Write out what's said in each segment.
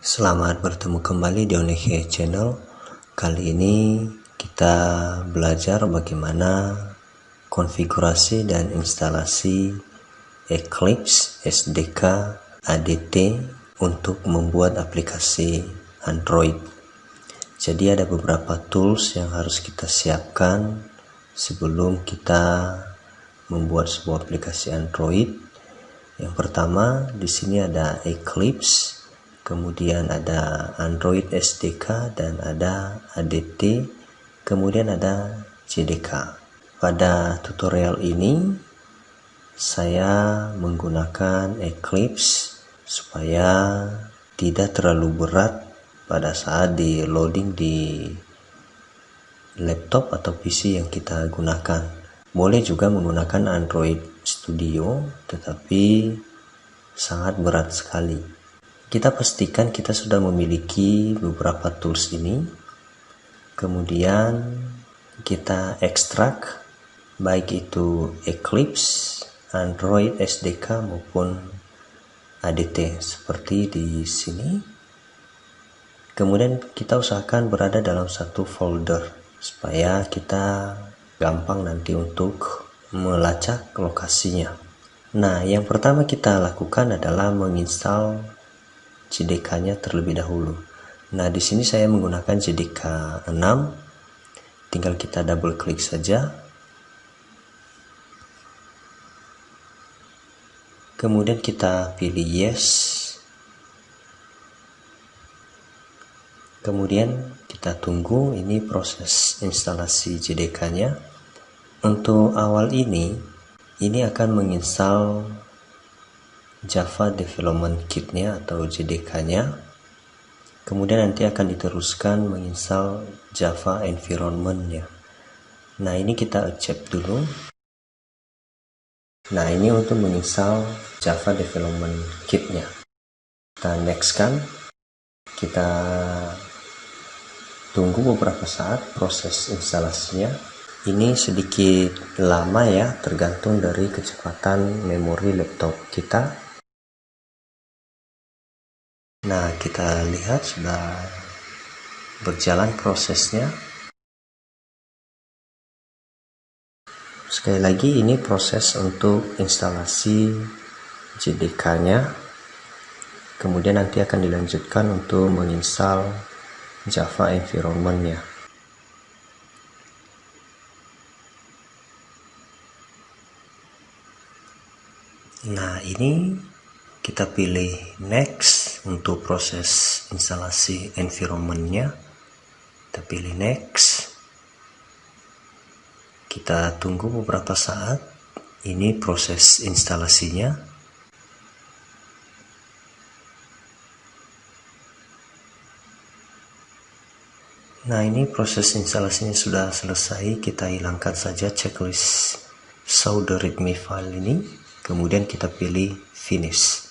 Selamat bertemu kembali di Onihe Channel. Kali ini kita belajar bagaimana konfigurasi dan instalasi Eclipse SDK ADT untuk membuat aplikasi Android. Jadi ada beberapa tools yang harus kita siapkan sebelum kita membuat sebuah aplikasi Android. Yang pertama di sini ada Eclipse, kemudian ada Android SDK dan ada ADT, kemudian ada JDK. Pada tutorial ini saya menggunakan Eclipse supaya tidak terlalu berat pada saat di loading di laptop atau PC yang kita gunakan. Boleh juga menggunakan Android Studio, tetapi sangat berat sekali. Kita pastikan kita sudah memiliki beberapa tools ini, kemudian kita ekstrak baik itu Eclipse, Android SDK maupun ADT seperti di sini. Kemudian kita usahakan berada dalam satu folder supaya kita gampang nanti untuk melacak lokasinya. Nah, yang pertama kita lakukan adalah menginstal JDK-nya terlebih dahulu. Nah, di sini saya menggunakan JDK 6. Tinggal kita double klik saja. Kemudian kita pilih yes. Kemudian kita tunggu ini proses instalasi JDK-nya. Untuk awal ini akan menginstal Java Development Kit-nya atau JDK-nya. Kemudian nanti akan diteruskan menginstal Java Environment-nya. Nah, ini kita accept dulu. Nah, ini untuk menginstal Java Development Kit-nya. Kita next kan. Kita tunggu beberapa saat proses instalasinya. Ini sedikit lama ya, tergantung dari kecepatan memori laptop kita. Nah, kita lihat sudah berjalan prosesnya. Sekali lagi ini proses untuk instalasi JDK-nya. Kemudian nanti akan dilanjutkan untuk menginstal Java Environment-nya. Nah, ini kita pilih next untuk proses instalasi environment-nya. Kita pilih next. Kita tunggu beberapa saat. Ini proses instalasinya. Nah, ini proses instalasinya sudah selesai. Kita hilangkan saja checklist show the readme file ini. Kemudian kita pilih finish.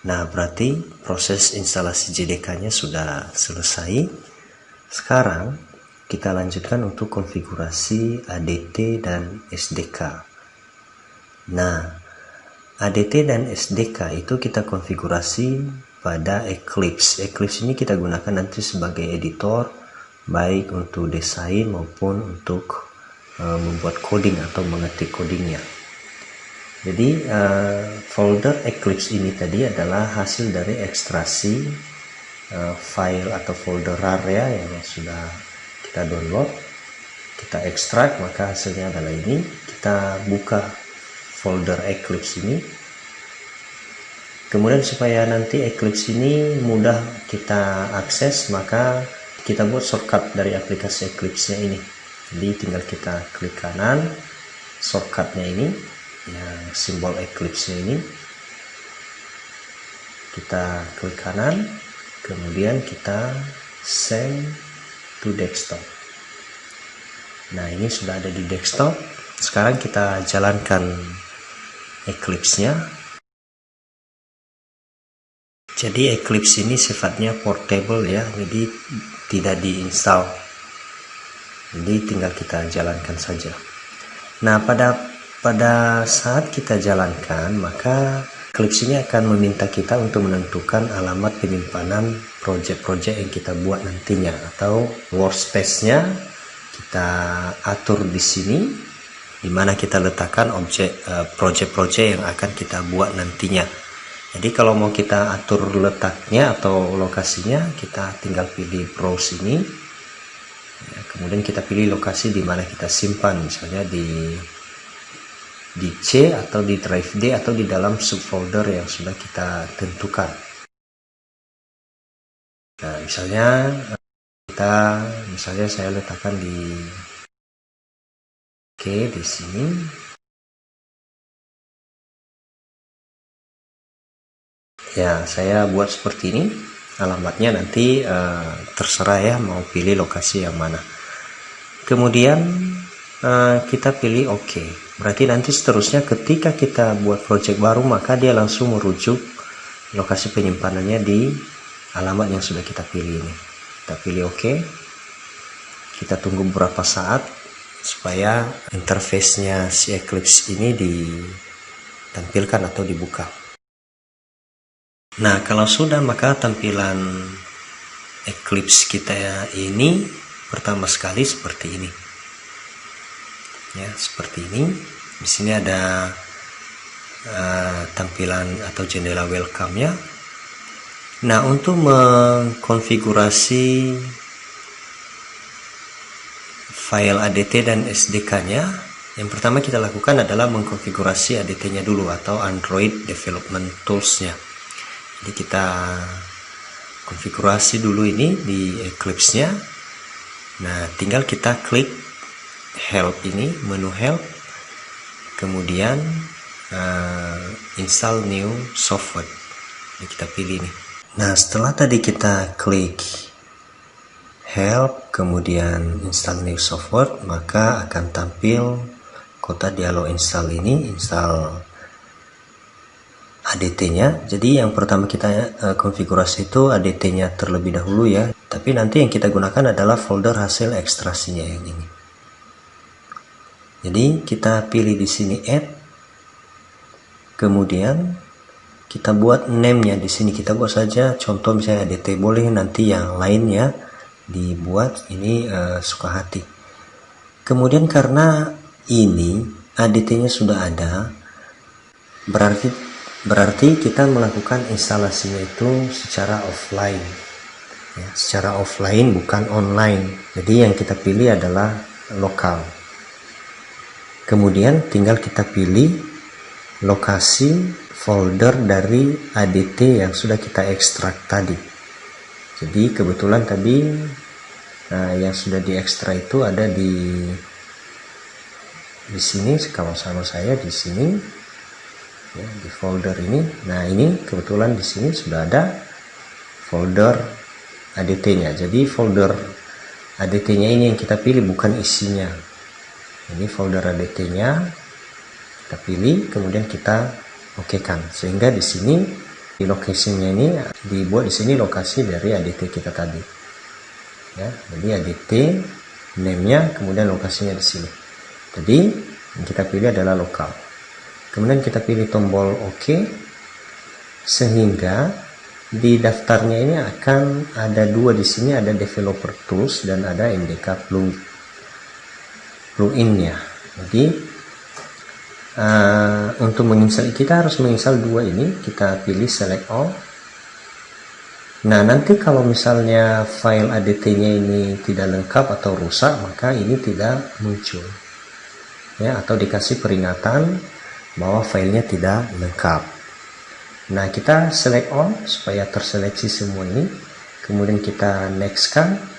Nah, berarti proses instalasi JDK-nya sudah selesai. Sekarang kita lanjutkan untuk konfigurasi ADT dan SDK. Nah, ADT dan SDK itu kita konfigurasi pada Eclipse. Eclipse ini kita gunakan nanti sebagai editor, baik untuk desain maupun untuk membuat coding atau mengetik codingnya. Jadi folder Eclipse ini tadi adalah hasil dari ekstraksi file atau folder rar ya yang sudah kita download, kita ekstrak, maka hasilnya adalah ini. Kita buka folder Eclipse ini. Kemudian supaya nanti Eclipse ini mudah kita akses, maka kita buat shortcut dari aplikasi Eclipse-nya ini. Jadi tinggal kita klik kanan, shortcut-nya ini yang simbol Eclipse-nya ini, kita klik kanan, kemudian kita send to desktop. Nah, ini sudah ada di desktop. Sekarang kita jalankan Eclipse-nya. Jadi Eclipse ini sifatnya portable ya, jadi tidak diinstal. Jadi tinggal kita jalankan saja. Nah, pada saat kita jalankan, maka Eclipse ini akan meminta kita untuk menentukan alamat penyimpanan project-project yang kita buat nantinya, atau workspace-nya kita atur di sini, di mana kita letakkan objek project-project yang akan kita buat nantinya. Jadi kalau mau kita atur letaknya atau lokasinya, kita tinggal pilih browse ini, ya, kemudian kita pilih lokasi di mana kita simpan, misalnya di C atau di drive D atau di dalam subfolder yang sudah kita tentukan. Nah, misalnya saya letakkan di di sini. Ya, saya buat seperti ini. Alamatnya nanti terserah ya, mau pilih lokasi yang mana. Kemudian kita pilih OK. Berarti nanti seterusnya ketika kita buat project baru, maka dia langsung merujuk lokasi penyimpanannya di alamat yang sudah kita pilih ini. Kita pilih OK. Kita tunggu beberapa saat supaya interface-nya si Eclipse ini ditampilkan atau dibuka. Nah, kalau sudah, maka tampilan Eclipse kita ini pertama sekali seperti ini. Ya, seperti ini. Di sini ada tampilan atau jendela welcome-nya. Nah, untuk mengkonfigurasi file ADT dan SDK-nya, yang pertama kita lakukan adalah mengkonfigurasi ADT-nya dulu, atau Android Development Tools-nya. Jadi kita konfigurasi dulu ini di Eclipse-nya. Nah, tinggal kita klik help ini, menu help, kemudian install new software. Ini kita pilih nih. Nah, setelah tadi kita klik help kemudian install new software, maka akan tampil kotak dialog install ini, install ADT-nya. Jadi yang pertama kita konfigurasi itu ADT-nya terlebih dahulu ya, tapi nanti yang kita gunakan adalah folder hasil ekstrasinya yang ini. Jadi kita pilih di sini add, kemudian kita buat name-nya di sini, kita buat saja contoh misalnya ADT, boleh nanti yang lainnya dibuat ini suka hati. Kemudian karena ini ADT-nya sudah ada, berarti kita melakukan instalasinya itu secara offline ya, secara offline bukan online. Jadi yang kita pilih adalah lokal. Kemudian tinggal kita pilih lokasi folder dari ADT yang sudah kita ekstrak tadi. Jadi kebetulan tadi yang sudah diekstrak itu ada di sini, kalau sama saya di sini ya, di folder ini. Nah, ini kebetulan di sini sudah ada folder ADT-nya. Jadi folder ADT-nya ini yang kita pilih, bukan isinya. Ini folder ADT-nya kita pilih, kemudian kita okekan, sehingga di sini di lokasinya ini dibuat di sini lokasi dari ADT kita tadi. Ya, jadi ADT name-nya, kemudian lokasinya di sini. Jadi yang kita pilih adalah lokal. Kemudian kita pilih tombol OK, sehingga di daftarnya ini akan ada dua di sini, ada developer tools dan ada MDK plugin-nya. Jadi untuk menginstal, kita harus menginstal dua ini, kita pilih select all. Nah, nanti kalau misalnya file ADT-nya ini tidak lengkap atau rusak, maka ini tidak muncul ya, atau dikasih peringatan bahwa filenya tidak lengkap. Nah, kita select all supaya terseleksi semua ini, kemudian kita next kan.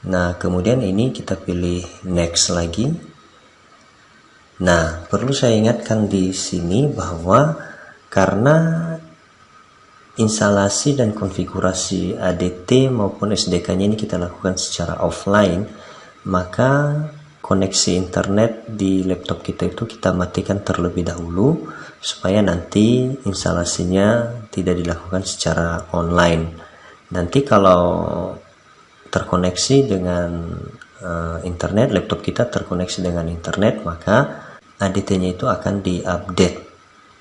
Nah, kemudian ini kita pilih next lagi. Nah, perlu saya ingatkan di sini bahwa karena instalasi dan konfigurasi ADT maupun SDK-nya ini kita lakukan secara offline, maka koneksi internet di laptop kita itu kita matikan terlebih dahulu supaya nanti instalasinya tidak dilakukan secara online. Nanti kalau terkoneksi dengan internet, laptop kita terkoneksi dengan internet, maka ADT-nya itu akan diupdate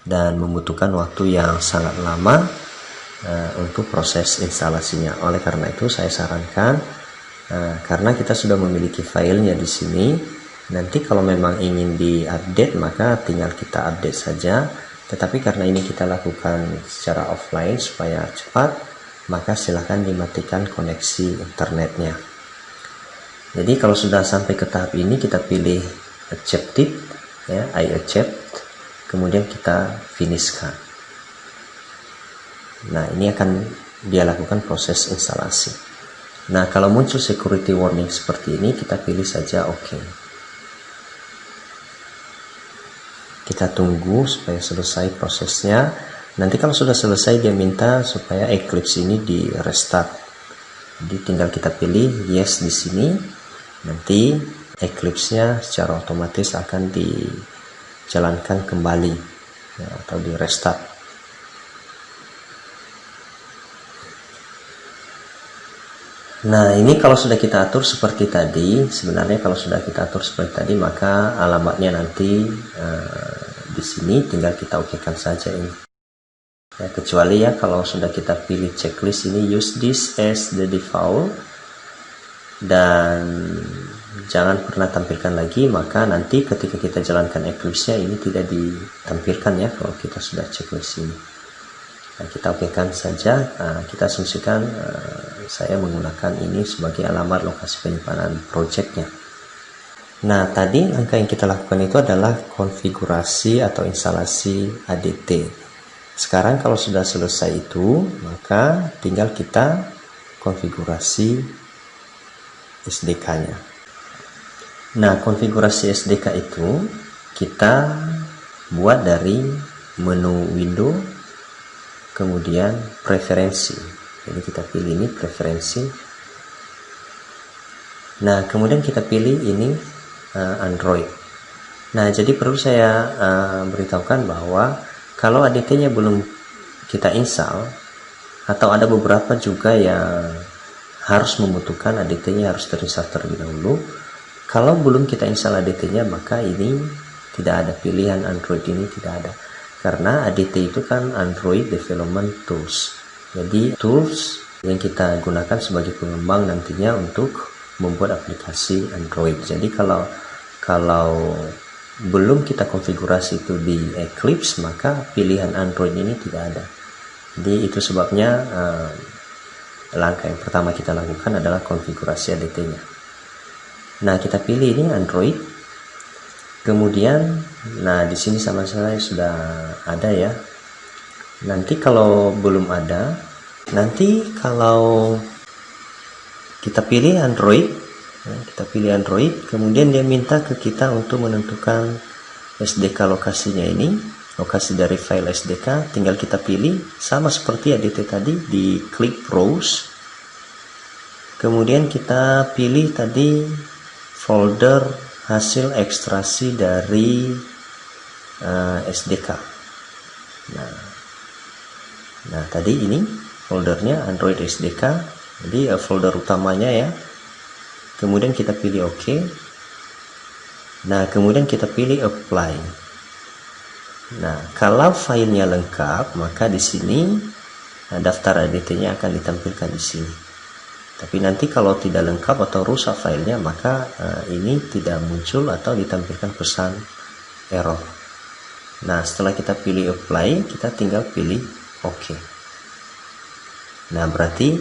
dan membutuhkan waktu yang sangat lama untuk proses instalasinya. Oleh karena itu saya sarankan, karena kita sudah memiliki filenya di sini, nanti kalau memang ingin diupdate maka tinggal kita update saja. Tetapi karena ini kita lakukan secara offline supaya cepat, maka silahkan dimatikan koneksi internetnya. Jadi kalau sudah sampai ke tahap ini, kita pilih accepted, ya, I accept, kemudian kita finishkan. Nah, ini akan dia lakukan proses instalasi. Nah, kalau muncul security warning seperti ini, kita pilih saja OK. Kita tunggu supaya selesai prosesnya. Nanti kalau sudah selesai, dia minta supaya Eclipse ini di restart. Jadi tinggal kita pilih yes di sini. Nanti Eclipse-nya secara otomatis akan dijalankan kembali, ya, atau di restart. Nah, ini kalau sudah kita atur seperti tadi, sebenarnya kalau sudah kita atur seperti tadi, maka alamatnya nanti di sini tinggal kita okekan saja ini. Ya, kecuali ya kalau sudah kita pilih checklist ini, use this as the default, dan jangan pernah tampilkan lagi, maka nanti ketika kita jalankan Eclipse-nya ini tidak ditampilkan ya kalau kita sudah checklist ini. Nah, kita okekan saja. Kita asumsikan saya menggunakan ini sebagai alamat lokasi penyimpanan projectnya. Nah, tadi langkah yang kita lakukan itu adalah konfigurasi atau instalasi ADT. Sekarang kalau sudah selesai itu, maka tinggal kita konfigurasi SDK-nya. Nah, konfigurasi SDK itu kita buat dari menu window, kemudian preferensi. Jadi kita pilih ini preferensi. Nah, kemudian kita pilih ini Android. Nah, jadi perlu saya beritahukan bahwa kalau ADT-nya belum kita install, atau ada beberapa juga yang harus membutuhkan ADT-nya harus terinstall terlebih dahulu. Kalau belum kita install ADT-nya, maka ini tidak ada pilihan Android, ini tidak ada. Karena ADT itu kan Android Development Tools. Jadi tools yang kita gunakan sebagai pengembang nantinya untuk membuat aplikasi Android. Jadi kalau belum kita konfigurasi itu di Eclipse, maka pilihan Android ini tidak ada. Jadi itu sebabnya langkah yang pertama kita lakukan adalah konfigurasi ADT-nya. Nah, kita pilih ini Android. Kemudian, nah di sini sama saya sudah ada ya. Nanti kalau belum ada, nanti kalau kita pilih Android, kemudian dia minta ke kita untuk menentukan SDK lokasinya ini, lokasi dari file SDK, tinggal kita pilih sama seperti ADT tadi, di klik browse. Kemudian kita pilih tadi folder hasil ekstraksi dari SDK. Nah, tadi ini foldernya Android SDK, jadi folder utamanya ya. Kemudian kita pilih OK. Nah, kemudian kita pilih apply. Nah, kalau filenya lengkap, maka di sini daftar ADT-nya akan ditampilkan di sini. Tapi nanti kalau tidak lengkap atau rusak filenya, maka ini tidak muncul atau ditampilkan pesan error. Nah, setelah kita pilih apply, kita tinggal pilih OK. Nah, berarti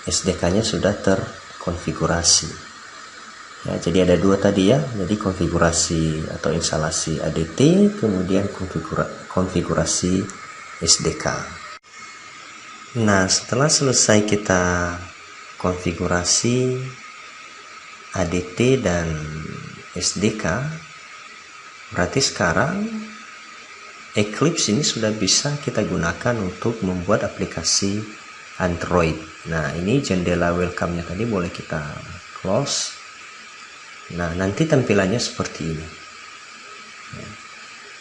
SDK-nya sudah terkonfigurasi. Ya, jadi ada dua tadi ya. Jadi konfigurasi atau instalasi ADT, kemudian konfigurasi SDK. Nah, setelah selesai kita konfigurasi ADT dan SDK, berarti sekarang Eclipse ini sudah bisa kita gunakan untuk membuat aplikasi Android. Nah, ini jendela welcome-nya tadi boleh kita close. Nah, nanti tampilannya seperti ini.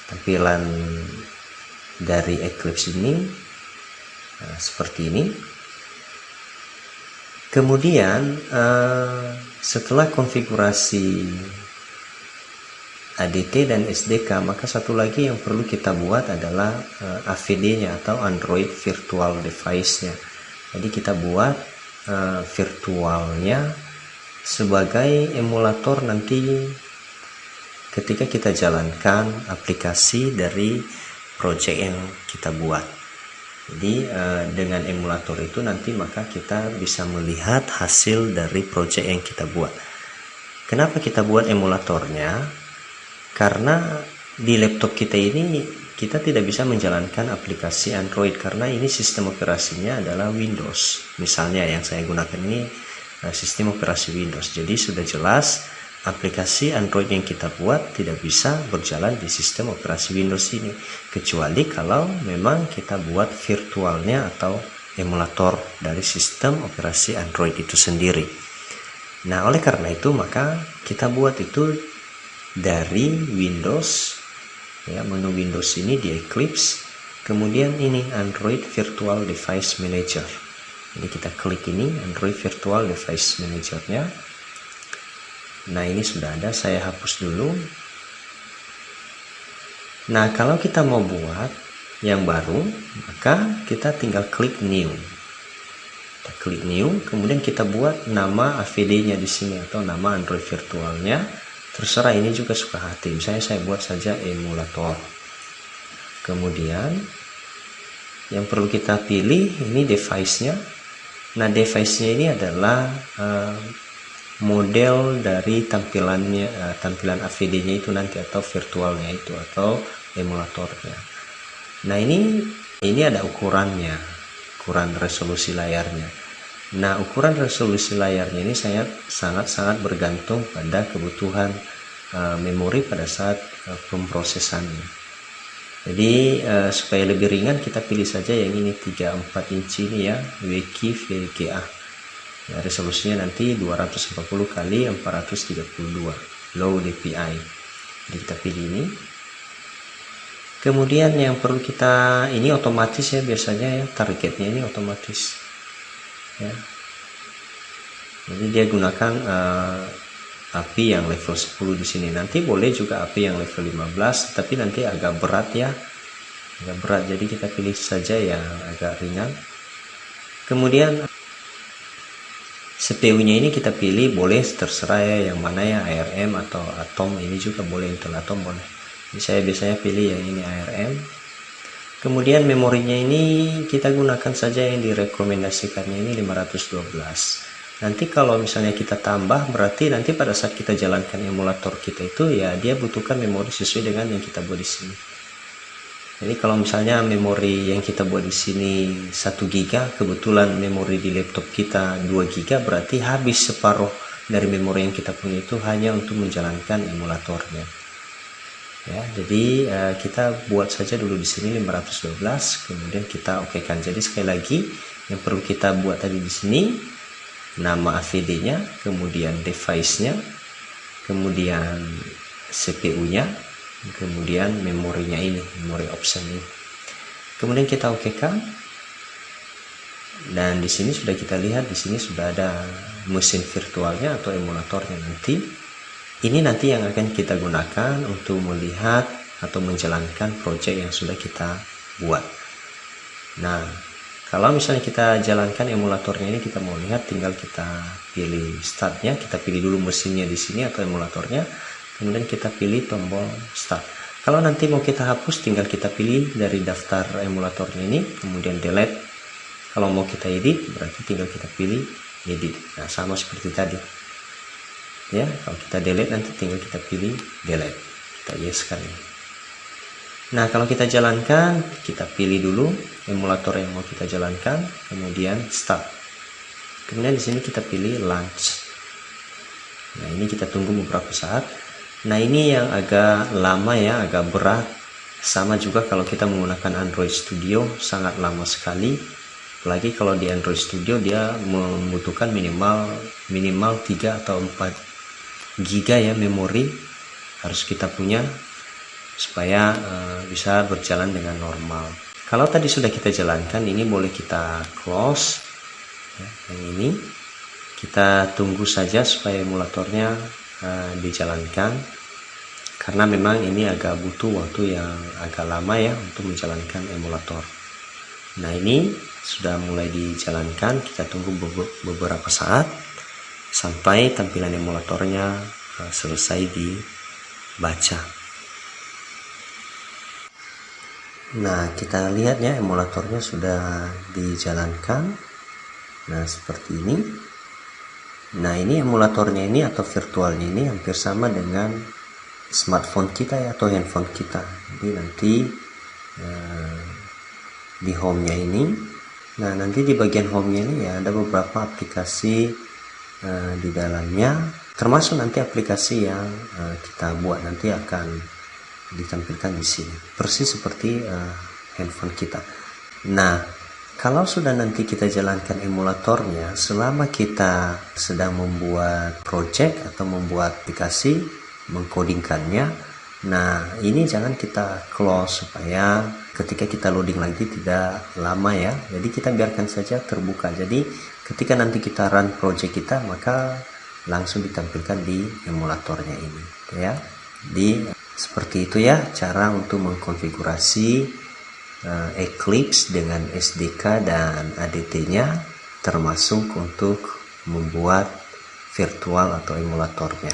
Tampilan dari Eclipse ini seperti ini. Kemudian setelah konfigurasi ADT dan SDK, maka satu lagi yang perlu kita buat adalah AVD-nya atau Android Virtual Device-nya. Jadi kita buat virtualnya sebagai emulator nanti ketika kita jalankan aplikasi dari project yang kita buat. Jadi dengan emulator itu nanti maka kita bisa melihat hasil dari project yang kita buat. Kenapa kita buat emulatornya? Karena di laptop kita ini kita tidak bisa menjalankan aplikasi Android karena ini sistem operasinya adalah Windows. Misalnya yang saya gunakan ini sistem operasi Windows. Jadi sudah jelas aplikasi Android yang kita buat tidak bisa berjalan di sistem operasi Windows ini, kecuali kalau memang kita buat virtualnya atau emulator dari sistem operasi Android itu sendiri. Nah, oleh karena itu maka kita buat itu dari Windows, ya, menu Windows ini di Eclipse, kemudian ini Android Virtual Device Manager. Jadi kita klik ini Android Virtual Device Manager-nya. Nah, ini sudah ada, saya hapus dulu. Nah, kalau kita mau buat yang baru, maka kita tinggal klik New. Kita klik New, kemudian kita buat nama AVD-nya di sini atau nama Android virtualnya. Terserah, ini juga suka hati. Misalnya saya buat saja emulator. Kemudian yang perlu kita pilih ini device-nya. Nah, device-nya ini adalah model dari tampilannya, tampilan AVD-nya itu nanti atau virtualnya itu atau emulatornya. Nah, ini ada ukurannya, ukuran resolusi layarnya. Nah, ukuran resolusi layarnya ini sangat bergantung pada kebutuhan memori pada saat pemrosesannya. Jadi supaya lebih ringan kita pilih saja yang ini 34 inci ini ya, WQ-VGA. Ya, resolusinya nanti 240 kali 432 low DPI. Jadi kita pilih ini. Kemudian yang perlu kita, ini otomatis ya biasanya ya, targetnya ini otomatis. Ya. Jadi dia gunakan API yang level 10 di sini. Nanti boleh juga API yang level 15, tapi nanti agak berat ya. Agak berat, jadi kita pilih saja yang agak ringan. Kemudian CPU-nya ini kita pilih, boleh terserah ya yang mana ya, ARM atau Atom, ini juga boleh, Intel Atom boleh. Jadi saya biasanya pilih yang ini ARM. Kemudian memorinya ini kita gunakan saja yang direkomendasikannya ini 512. Nanti kalau misalnya kita tambah, berarti nanti pada saat kita jalankan emulator kita itu ya dia butuhkan memori sesuai dengan yang kita buat di sini. Jadi kalau misalnya memori yang kita buat di sini 1 GB, kebetulan memori di laptop kita 2 GB, berarti habis separuh dari memori yang kita punya itu hanya untuk menjalankan emulatornya. Ya, jadi kita buat saja dulu di sini 512, kemudian kita okekan. Jadi sekali lagi yang perlu kita buat tadi di sini nama AVD-nya, kemudian device-nya, kemudian CPU-nya, kemudian memorinya ini, memori option ini. Kemudian kita okekan. Dan di sini sudah kita lihat, di sini sudah ada mesin virtualnya atau emulatornya nanti. Ini nanti yang akan kita gunakan untuk melihat atau menjalankan project yang sudah kita buat. Nah, kalau misalnya kita jalankan emulatornya ini, kita mau lihat, tinggal kita pilih startnya, kita pilih dulu mesinnya di sini atau emulatornya, kemudian kita pilih tombol start. Kalau nanti mau kita hapus, tinggal kita pilih dari daftar emulatornya ini, kemudian delete. Kalau mau kita edit, berarti tinggal kita pilih edit. Nah, sama seperti tadi. Ya, kalau kita delete nanti tinggal kita pilih delete, kita yes kan. Nah, kalau kita jalankan, kita pilih dulu emulator yang mau kita jalankan, kemudian start. Kemudian di sini kita pilih launch. Nah, ini kita tunggu beberapa saat. Nah, ini yang agak lama ya, agak berat. Sama juga kalau kita menggunakan Android Studio, sangat lama sekali. Apalagi kalau di Android Studio dia membutuhkan minimal 3 atau 4 giga ya memori harus kita punya supaya bisa berjalan dengan normal. Kalau tadi sudah kita jalankan, ini boleh kita close ya, yang ini kita tunggu saja supaya emulatornya dijalankan. karena memang ini agak butuh waktu yang agak lama ya untuk menjalankan emulator. Nah, ini sudah mulai dijalankan, kita tunggu beberapa saat sampai tampilan emulatornya selesai dibaca. Nah, kita lihat ya, emulatornya sudah dijalankan. Nah, seperti ini. Nah, ini emulatornya ini atau virtualnya ini hampir sama dengan smartphone kita ya, atau handphone kita. Jadi nanti di home-nya ini, nah nanti di bagian home-nya ini ya ada beberapa aplikasi di dalamnya, termasuk nanti aplikasi yang kita buat nanti akan ditampilkan di sini, persis seperti handphone kita. Nah, kalau sudah nanti kita jalankan emulatornya, selama kita sedang membuat project atau membuat aplikasi, mengkodingkannya, nah ini jangan kita close supaya ketika kita loading lagi tidak lama ya. Jadi kita biarkan saja terbuka. Jadi ketika nanti kita run project kita, maka langsung ditampilkan di emulatornya ini ya. Seperti itu ya cara untuk mengkonfigurasi Eclipse dengan SDK dan ADT-nya, termasuk untuk membuat virtual atau emulatornya.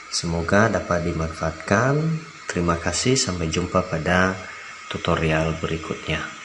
Semoga dapat dimanfaatkan. Terima kasih, sampai jumpa pada tutorial berikutnya.